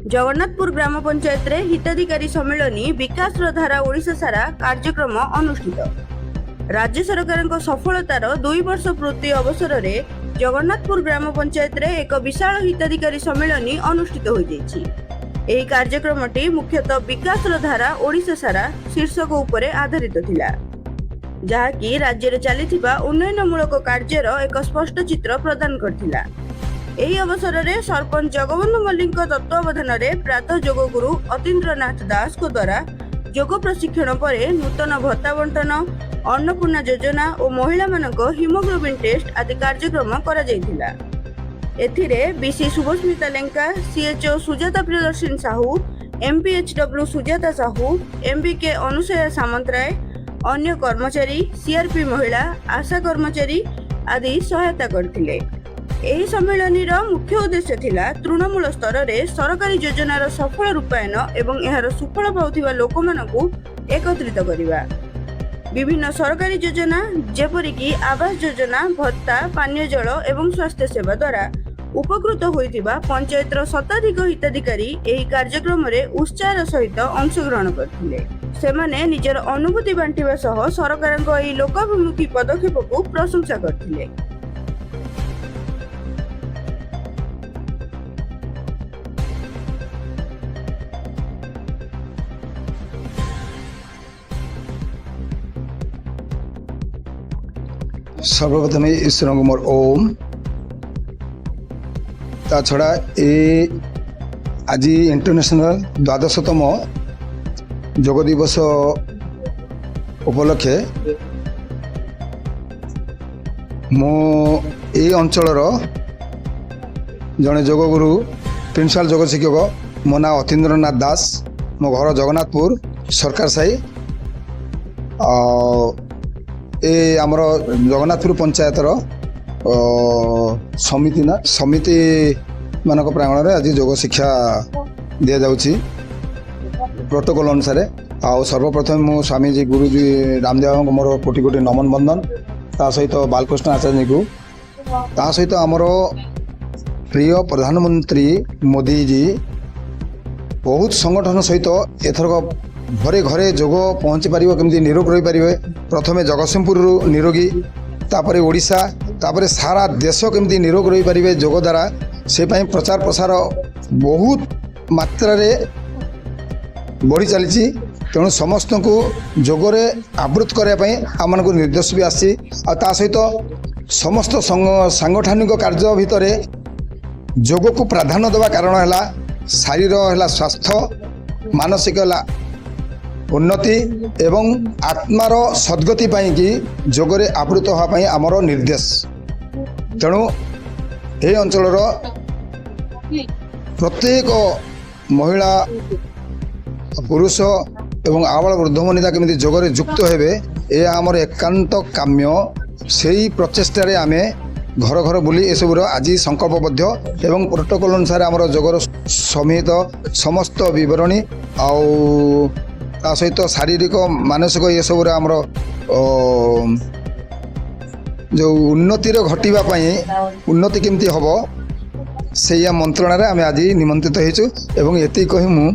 जगन्नाथपुर ग्राम पंचायत रे हिताधिकारी सम्मेलनी विकास धारा ओडिशा सारा कार्यक्रम अनुष्ठित। राज्य सरकार सफलतार 2 वर्ष पूर्ति अवसर में जगन्नाथपुर ग्राम पंचायत रे एक विशाल हिताधिकारी सम्मेलनी अनुष्ठित हो जाइछि। एही कार्यक्रमटी मुख्यतः विकास धारा ओडिशा सारा शीर्षक उपरे आधारित थिला, जहाँकि राज्य रे चलीथिबा उन्नयनमूलक कार्यर एक स्पष्ट चित्र प्रदान करथिला। एही अवसर में सरपंच जगबंधु मल्लिक तत्वावधान में प्रातः योग गुरु अतीन्द्रनाथ दास को द्वारा योग प्रशिक्षण पर नूतन भत्ता बंटन, अन्नपूर्णा योजना और महिला मानक हिमोग्लोबिन टेस्ट आदि कार्यक्रम करा जायथिला। एथिरे BC Subhasmita Lenka, CHO Sujata Priyadarshan Sahu, MPHW Sujata Sahu, MBK Anusaya Samantaray, अन्य कर्मचारी, सीआरपी महिला, आशा कर्मचारी आदि सहायता करथिले। एही सम्मेलन मुख्य उद्देश्य थिला तृणमूल स्तर में सरकारी योजनार सफल रूपायन एवं एहार सुफल पाउथिबा लोकमानकु एकत्रित करिबा। विभिन्न सरकारी योजना जेपरिक आवास योजना, भत्ता, पानीय जल एवं स्वास्थ्य सेवा द्वारा उपकृत होइथिबा पंचायतर शताधिक हिताधिकारी एही कार्यक्रम रे उत्साह सहित अंशग्रहण करथिले। सेमाने निजर अनुभूति बांटिबा सह सरकारक एही लोकाभिमुखी पदक्षेपकु प्रशंसा करथिले। सर्वप्रथम ईश्वर मोर ओम ता छड़ा ए आज इंटरनेशनल 12तम योग दिवस उपलक्षे मो ए अंचलर जड़े योग गुरु प्रिंसिपाल योग शिक्षक मो ना अतीन्द्रनाथ दास, मो घर जगन्नाथपुर सरकार साई ए आमर जगन्नाथपुर पंचायतर समिति मानक प्रांगण में आज योग शिक्षा दि जाउछि प्रोटोकॉल अनुसार। आ सर्वप्रथम मो स्वामीजी गुरुजी रामदेव मोर कोटि कोटि नमन बंदन, ता सहित बालकृष्ण आचार्य को, ता सहित आमर प्रिय प्रधानमंत्री मोदी जी बहुत संगठन सहित एथरक घरे घरे योग पहुँची पार केमती निरोग रही पारे। प्रथमे जगतसिंहपुर निरोगी, तापरे ओडिशा, तापरे सारा देश केमती निरोग रही पारे योग द्वारा, से प्रचार प्रसार बहुत मात्रा रे बढ़ी चली। तेणु समस्त को योगरे आवृत करने आम को निर्देश भी आसी। सहित समस्त सांगठनिक कार्य भितर योग को प्राधान्य देवा कारण है शारीर है स्वास्थ्य, मानसिक है उन्नति एवं आत्मार सद्गति पाई कि योगरे आवृत होगापी आमर निर्देश। तेणु ये अंचल प्रत्येक महिला, पुरुष एवं आबाल वृद्ध वनिता केमिति योगरे युक्त हेबे ए आमर एकांत काम्य। सेही प्रचेष्टारे आमे घर घर बुली एसबुर आज संकल्पबद्ध एवं प्रोटोकॉल अनुसार आमर योगर समित समस्त विवरणी आ सहित शारीरिक मानसिक ये सब आमर जो उन्नतिर घटापी उन्नति केमती हम से मंत्रणा आम आज निमंत्रित होइछु। एवं एति कहि मु